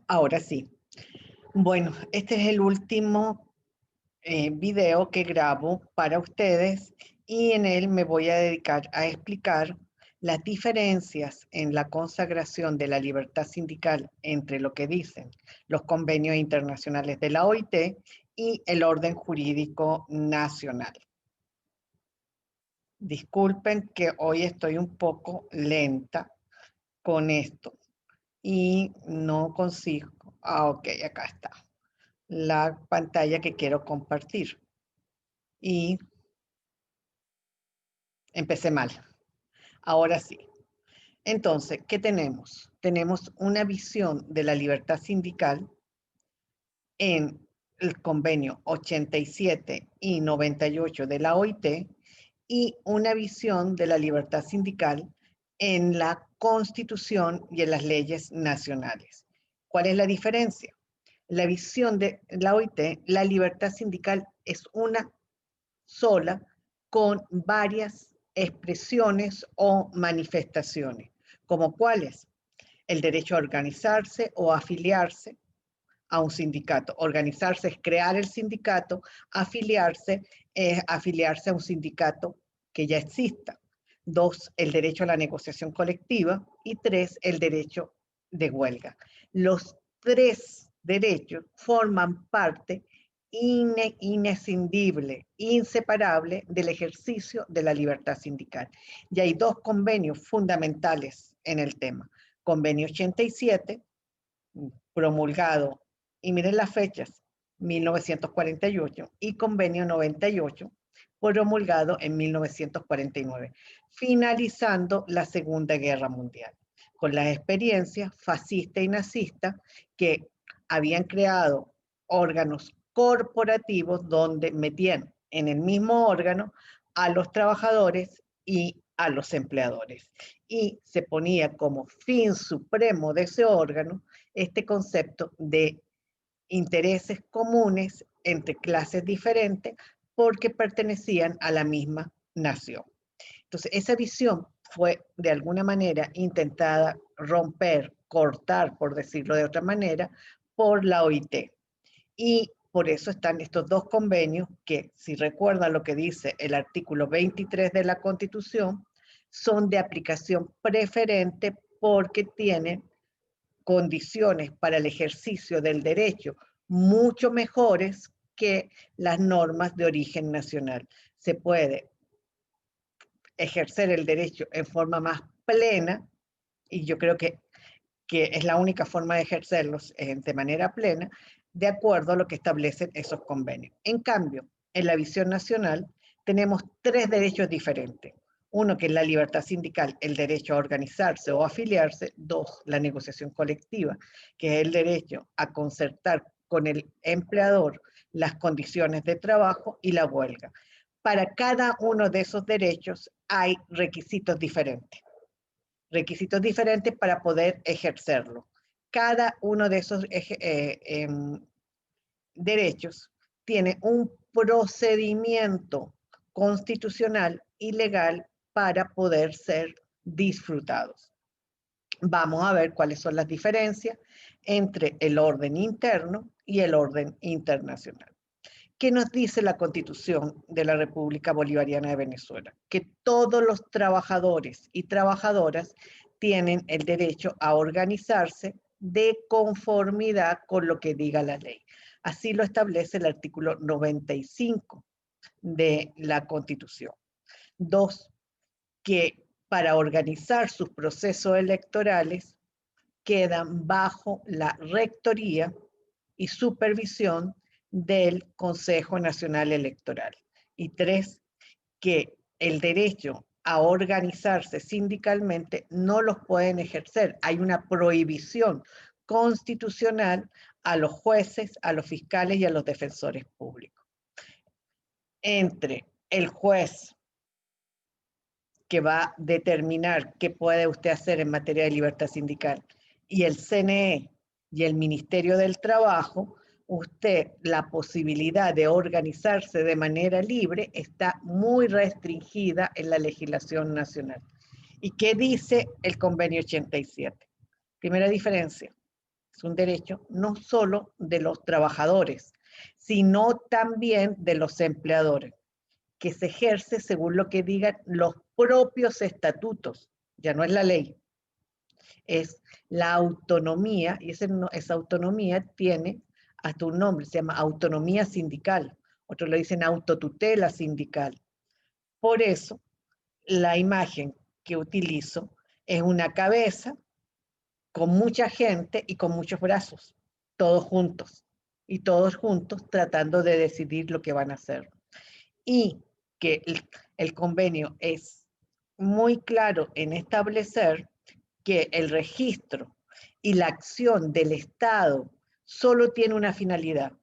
Ahora sí. Bueno, este es el último video que grabo para ustedes y en él me voy a dedicar a explicar las diferencias en la consagración de la libertad sindical entre lo que dicen los convenios internacionales de la OIT y el orden jurídico nacional. Disculpen que hoy estoy un poco lenta con esto y no consigo. Ok, acá está la pantalla que quiero compartir. Y empecé mal. Ahora sí. Entonces, ¿qué tenemos? Tenemos una visión de la libertad sindical en el convenio 87 y 98 de la OIT y una visión de la libertad sindical en la Constitución y en las leyes nacionales. ¿Cuál es la diferencia? La visión de la OIT, la libertad sindical es una sola con varias expresiones o manifestaciones, como cuáles: el derecho a organizarse o afiliarse a un sindicato. Organizarse es crear el sindicato, afiliarse es afiliarse a un sindicato que ya exista. 2, el derecho a la negociación colectiva y 3, el derecho de huelga. Los 3 derechos forman parte inescindible, inseparable del ejercicio de la libertad sindical. Y hay 2 convenios fundamentales en el tema. Convenio 87, promulgado, y miren las fechas, 1948, y convenio 98, promulgado en 1949, finalizando la Segunda Guerra Mundial, con las experiencias fascista y nazista que habían creado órganos corporativos donde metían en el mismo órgano a los trabajadores y a los empleadores. Y se ponía como fin supremo de ese órgano este concepto de intereses comunes entre clases diferentes porque pertenecían a la misma nación. Entonces, esa visión fue de alguna manera intentada romper, cortar, por decirlo de otra manera, por la OIT. Y por eso están estos 2 convenios que, si recuerdan lo que dice el artículo 23 de la Constitución, son de aplicación preferente porque tienen condiciones para el ejercicio del derecho mucho mejores que las normas de origen nacional. Se puede ejercer el derecho en forma más plena, y yo creo que es la única forma de ejercerlos de manera plena, de acuerdo a lo que establecen esos convenios. En cambio, en la visión nacional tenemos 3 derechos diferentes. Uno, que es la libertad sindical, el derecho a organizarse o afiliarse. 2, la negociación colectiva, que es el derecho a concertar con el empleador las condiciones de trabajo, y la huelga. Para cada uno de esos derechos hay requisitos diferentes para poder ejercerlo. Cada uno de esos derechos tiene un procedimiento constitucional y legal para poder ser disfrutados. Vamos a ver cuáles son las diferencias entre el orden interno y el orden internacional. ¿Qué nos dice la Constitución de la República Bolivariana de Venezuela? Que todos los trabajadores y trabajadoras tienen el derecho a organizarse de conformidad con lo que diga la ley. Así lo establece el artículo 95 de la Constitución. 2, que para organizar sus procesos electorales quedan bajo la rectoría y supervisión del Consejo Nacional Electoral. Y 3, que el derecho a organizarse sindicalmente no los pueden ejercer. Hay una prohibición constitucional a los jueces, a los fiscales y a los defensores públicos. Entre el juez, que va a determinar qué puede usted hacer en materia de libertad sindical, y el CNE y el Ministerio del Trabajo, usted la posibilidad de organizarse de manera libre está muy restringida en la legislación nacional. ¿Y qué dice el convenio 87? Primera diferencia: Es un derecho no solo de los trabajadores, sino también de los empleadores, que se ejerce según lo que digan los propios estatutos, ya no es la ley, es la autonomía, y esa autonomía tiene hasta un nombre, se llama autonomía sindical, otros le dicen autotutela sindical. Por eso, la imagen que utilizo es una cabeza con mucha gente y con muchos brazos, todos juntos, y todos juntos tratando de decidir lo que van a hacer. Y que el convenio es muy claro en establecer que el registro y la acción del Estado solo tiene una finalidad: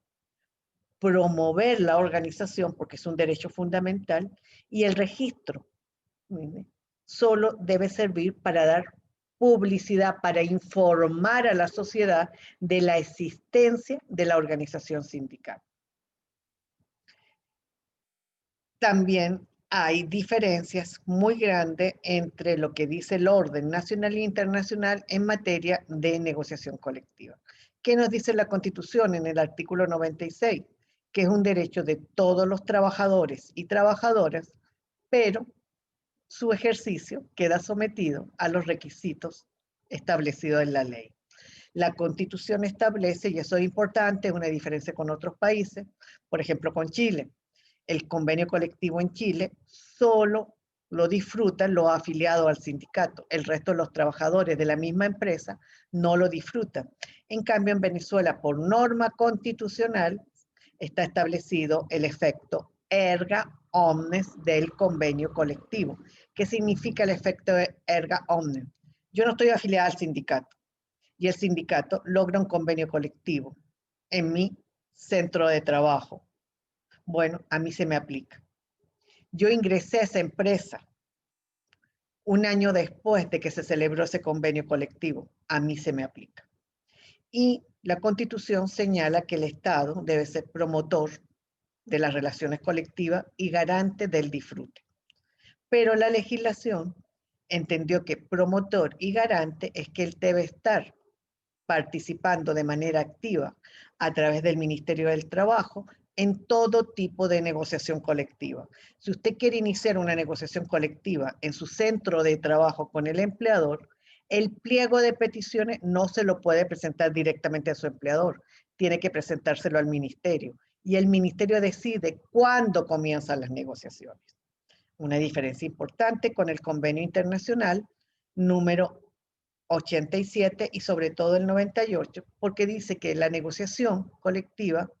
promover la organización, porque es un derecho fundamental, y el registro solo debe servir para dar publicidad, para informar a la sociedad de la existencia de la organización sindical. También hay diferencias muy grandes entre lo que dice el orden nacional e internacional en materia de negociación colectiva. ¿Qué nos dice la Constitución en el artículo 96? Que es un derecho de todos los trabajadores y trabajadoras, pero su ejercicio queda sometido a los requisitos establecidos en la ley. La Constitución establece, y eso es importante, una diferencia con otros países, por ejemplo con Chile. El convenio colectivo en Chile solo lo disfrutan los afiliados al sindicato. El resto de los trabajadores de la misma empresa no lo disfrutan. En cambio, en Venezuela, por norma constitucional, está establecido el efecto erga omnes del convenio colectivo. ¿Qué significa el efecto erga omnes? Yo no estoy afiliada al sindicato y el sindicato logra un convenio colectivo en mi centro de trabajo. Bueno, a mí se me aplica. Yo ingresé a esa empresa un año después de que se celebró ese convenio colectivo. A mí se me aplica. Y la Constitución señala que el Estado debe ser promotor de las relaciones colectivas y garante del disfrute. Pero la legislación entendió que promotor y garante es que él debe estar participando de manera activa a través del Ministerio del Trabajo en todo tipo de negociación colectiva. Si usted quiere iniciar una negociación colectiva en su centro de trabajo con el empleador, el pliego de peticiones no se lo puede presentar directamente a su empleador, tiene que presentárselo al ministerio y el ministerio decide cuándo comienzan las negociaciones. Una diferencia importante con el convenio internacional número 87 y sobre todo el 98, porque dice que la negociación colectiva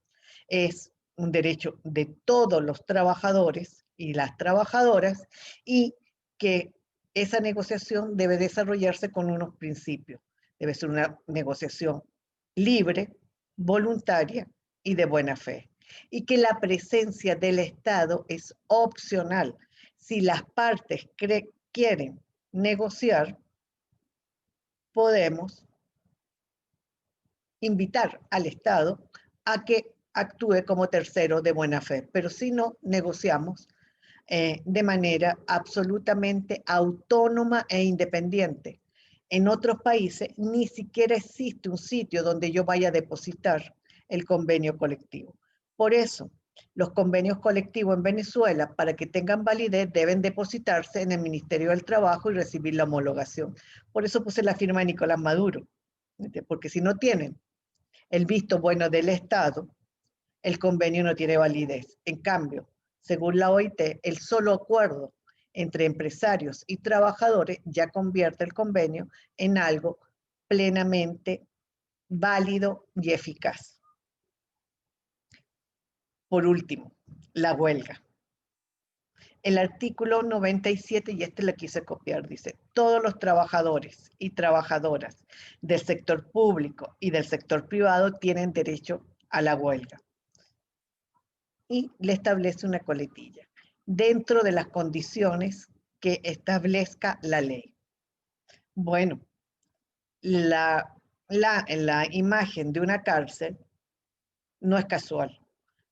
es un derecho de todos los trabajadores y las trabajadoras y que esa negociación debe desarrollarse con unos principios. Debe ser una negociación libre, voluntaria y de buena fe. Y que la presencia del Estado es opcional. Si las partes quieren negociar, podemos invitar al Estado a que actúe como tercero de buena fe, pero si no, negociamos de manera absolutamente autónoma e independiente. En otros países ni siquiera existe un sitio donde yo vaya a depositar el convenio colectivo. Por eso, los convenios colectivos en Venezuela, para que tengan validez, deben depositarse en el Ministerio del Trabajo y recibir la homologación. Por eso puse la firma de Nicolás Maduro, porque si no tienen el visto bueno del Estado, el convenio no tiene validez. En cambio, según la OIT, el solo acuerdo entre empresarios y trabajadores ya convierte el convenio en algo plenamente válido y eficaz. Por último, la huelga. El artículo 97, y este lo quise copiar, dice: todos los trabajadores y trabajadoras del sector público y del sector privado tienen derecho a la huelga. Y le establece una coletilla dentro de las condiciones que establezca la ley. Bueno, la imagen de una cárcel no es casual.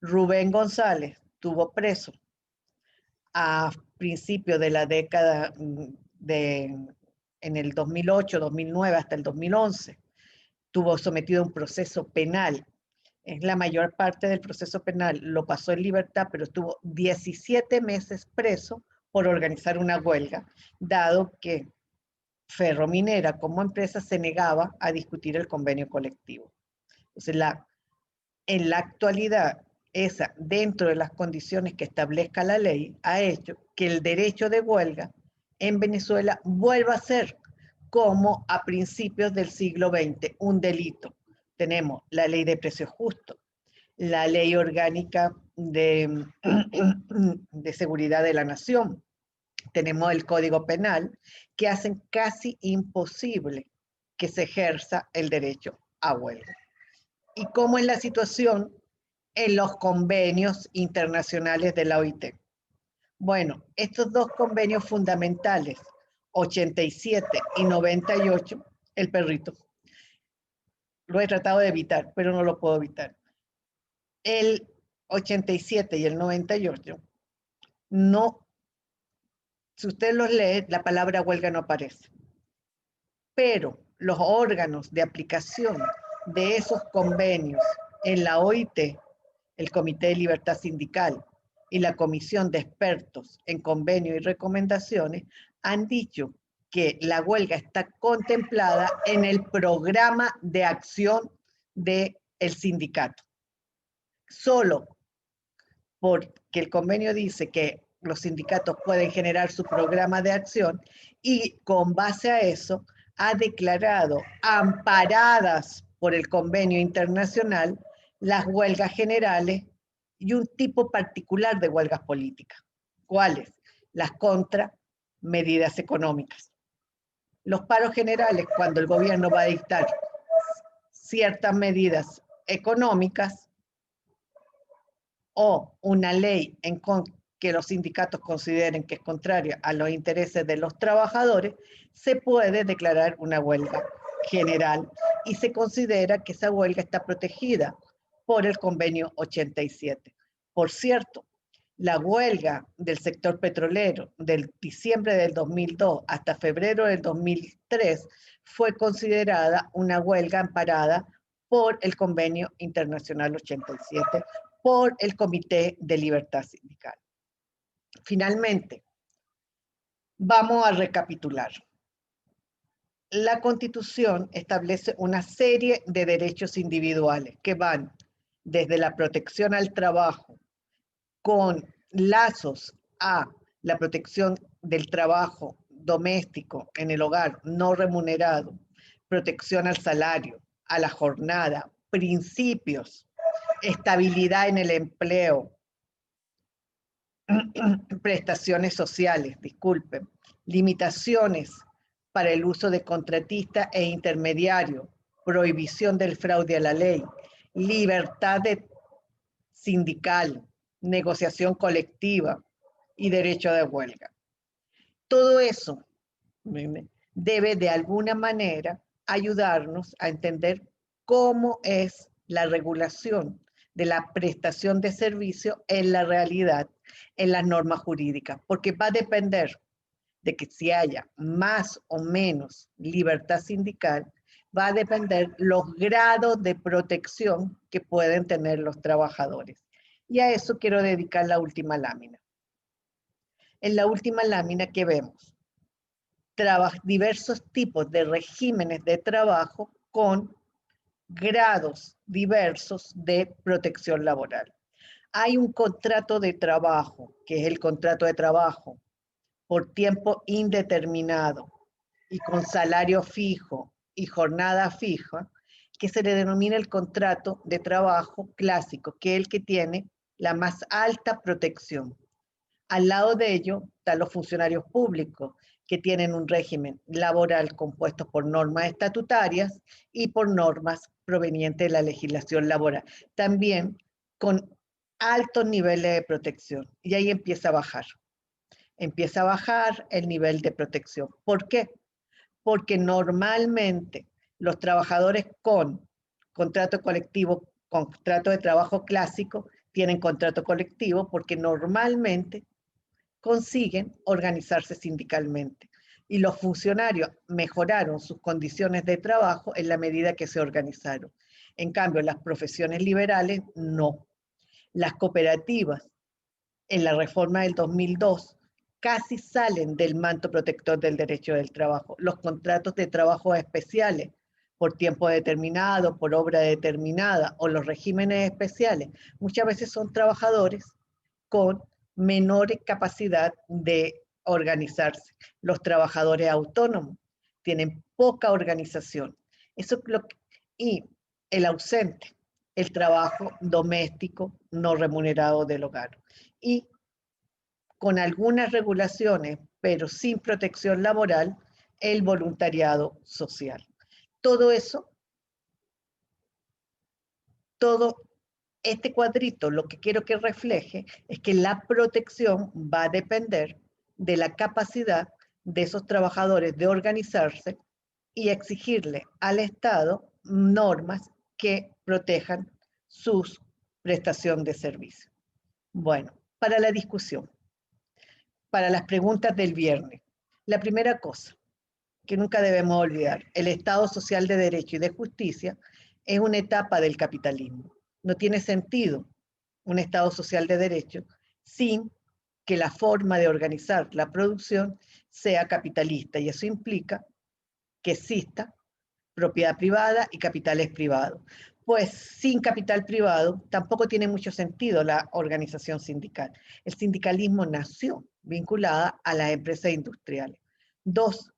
Rubén González estuvo preso a principios de la década en el 2008, 2009 hasta el 2011. Tuvo sometido a un proceso penal. En la mayor parte del proceso penal lo pasó en libertad, pero estuvo 17 meses preso por organizar una huelga, dado que Ferrominera como empresa se negaba a discutir el convenio colectivo. Entonces, en la actualidad, esa, dentro de las condiciones que establezca la ley, ha hecho que el derecho de huelga en Venezuela vuelva a ser, como a principios del siglo XX, un delito. Tenemos la ley de precios justos, la ley orgánica de seguridad de la nación, tenemos el Código Penal, que hacen casi imposible que se ejerza el derecho a huelga. ¿Y cómo es la situación en los convenios internacionales de la OIT? Bueno, estos dos convenios fundamentales, 87 y 98, el perrito, lo he tratado de evitar, pero no lo puedo evitar. El 87 y el 98, no, si usted los lee, la palabra huelga no aparece. Pero los órganos de aplicación de esos convenios en la OIT, el Comité de Libertad Sindical y la Comisión de Expertos en Convenio y Recomendaciones, han dicho que la huelga está contemplada en el programa de acción del sindicato. Solo porque el convenio dice que los sindicatos pueden generar su programa de acción y con base a eso ha declarado amparadas por el convenio internacional las huelgas generales y un tipo particular de huelgas políticas. ¿Cuáles? Las contra medidas económicas. Los paros generales, cuando el gobierno va a dictar ciertas medidas económicas o una ley que los sindicatos consideren que es contraria a los intereses de los trabajadores, se puede declarar una huelga general y se considera que esa huelga está protegida por el convenio 87. Por cierto, la huelga del sector petrolero del diciembre del 2002 hasta febrero del 2003 fue considerada una huelga amparada por el convenio internacional 87, por el Comité de Libertad Sindical. Finalmente, vamos a recapitular. La Constitución establece una serie de derechos individuales que van desde la protección al trabajo, con lazos a la protección del trabajo doméstico en el hogar no remunerado, protección al salario, a la jornada, principios, estabilidad en el empleo, prestaciones sociales, disculpen, limitaciones para el uso de contratista e intermediario, prohibición del fraude a la ley, libertad sindical, negociación colectiva y derecho de huelga. Todo eso debe de alguna manera ayudarnos a entender cómo es la regulación de la prestación de servicio en la realidad, en las normas jurídicas, porque va a depender de que si haya más o menos libertad sindical, va a depender los grados de protección que pueden tener los trabajadores. Y a eso quiero dedicar la última lámina. En la última lámina que vemos, diversos tipos de regímenes de trabajo con grados diversos de protección laboral. Hay un contrato de trabajo, que es el contrato de trabajo por tiempo indeterminado y con salario fijo y jornada fija, que se le denomina el contrato de trabajo clásico, que es el que tiene la más alta protección. Al lado de ello están los funcionarios públicos, que tienen un régimen laboral compuesto por normas estatutarias y por normas provenientes de la legislación laboral, también con altos niveles de protección. Y ahí empieza a bajar. Empieza a bajar el nivel de protección. ¿Por qué? Porque normalmente los trabajadores con contrato colectivo, contrato de trabajo clásico, tienen contrato colectivo porque normalmente consiguen organizarse sindicalmente. y los funcionarios mejoraron sus condiciones de trabajo en la medida que se organizaron. En cambio, las profesiones liberales no. Las cooperativas en la reforma del 2002 casi salen del manto protector del derecho del trabajo. Los contratos de trabajo especiales por tiempo determinado, por obra determinada o los regímenes especiales, muchas veces son trabajadores con menor capacidad de organizarse. Los trabajadores autónomos tienen poca organización. Eso es lo que, y el ausente, el trabajo doméstico no remunerado del hogar. Y con algunas regulaciones, pero sin protección laboral, el voluntariado social. Todo eso, todo este cuadrito, lo que quiero que refleje es que la protección va a depender de la capacidad de esos trabajadores de organizarse y exigirle al Estado normas que protejan su prestación de servicio. Bueno, para la discusión, para las preguntas del viernes. La primera cosa que nunca debemos olvidar, el Estado social de derecho y de justicia es una etapa del capitalismo. No tiene sentido un Estado social de derecho sin que la forma de organizar la producción sea capitalista, y eso implica que exista propiedad privada y capitales privados. Pues sin capital privado tampoco tiene mucho sentido la organización sindical. El sindicalismo nació vinculada a las empresas industriales. Dos,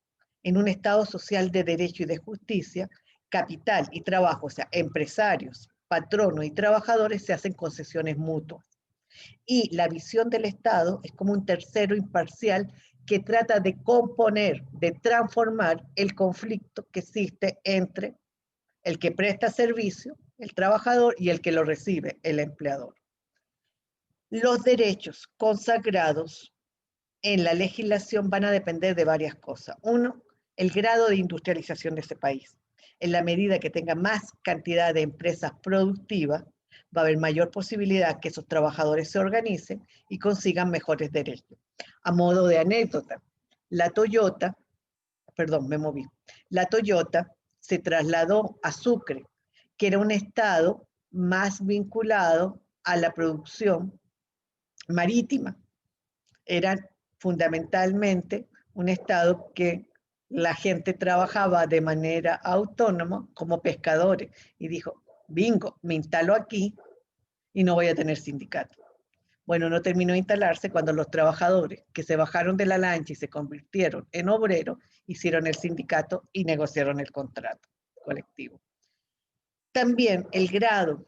en un Estado social de derecho y de justicia, capital y trabajo, o sea, empresarios, patronos y trabajadores se hacen concesiones mutuas. Y la visión del Estado es como un tercero imparcial que trata de componer, de transformar el conflicto que existe entre el que presta servicio, el trabajador, y el que lo recibe, el empleador. Los derechos consagrados en la legislación van a depender de varias cosas. Uno, el grado de industrialización de ese país. En la medida que tenga más cantidad de empresas productivas, va a haber mayor posibilidad que esos trabajadores se organicen y consigan mejores derechos. A modo de anécdota, la Toyota se trasladó a Sucre, que era un estado más vinculado a la producción marítima. Eran fundamentalmente un estado que la gente trabajaba de manera autónoma como pescadores y dijo, bingo, me instalo aquí y no voy a tener sindicato. Bueno, no terminó de instalarse cuando los trabajadores que se bajaron de la lancha y se convirtieron en obreros, hicieron el sindicato y negociaron el contrato colectivo. También el grado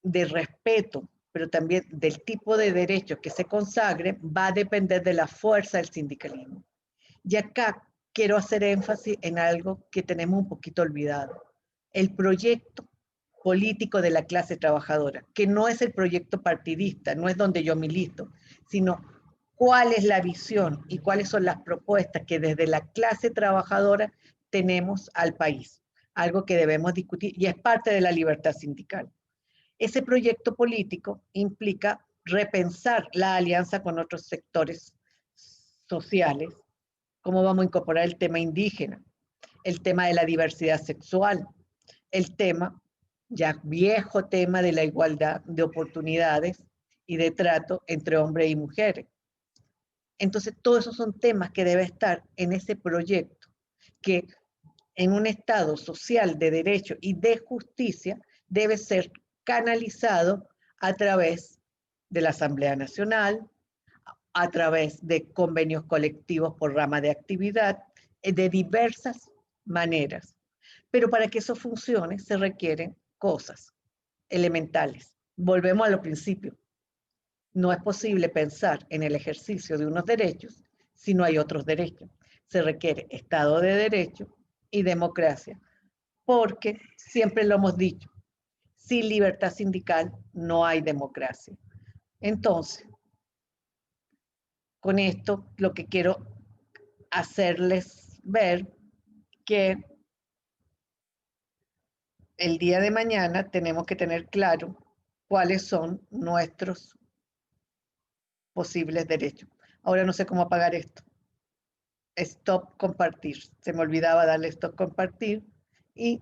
de respeto, pero también del tipo de derechos que se consagren, va a depender de la fuerza del sindicalismo. Y acá quiero hacer énfasis en algo que tenemos un poquito olvidado. El proyecto político de la clase trabajadora, que no es el proyecto partidista, no es donde yo milito, sino cuál es la visión y cuáles son las propuestas que desde la clase trabajadora tenemos al país. Algo que debemos discutir y es parte de la libertad sindical. Ese proyecto político implica repensar la alianza con otros sectores sociales, cómo vamos a incorporar el tema indígena, el tema de la diversidad sexual, el tema, ya viejo tema de la igualdad de oportunidades y de trato entre hombres y mujeres. Entonces, todos esos son temas que deben estar en ese proyecto, que en un Estado social de derecho y de justicia debe ser canalizado a través de la Asamblea Nacional, a través de convenios colectivos por rama de actividad, de diversas maneras. Pero para que eso funcione se requieren cosas elementales. Volvemos a lo principio. No es posible pensar en el ejercicio de unos derechos si no hay otros derechos. Se requiere Estado de Derecho y democracia, porque siempre lo hemos dicho, sin libertad sindical no hay democracia. Entonces, con esto lo que quiero hacerles ver que el día de mañana tenemos que tener claro cuáles son nuestros posibles derechos. Ahora no sé cómo apagar esto. stop compartir. Se me olvidaba darle stop compartir y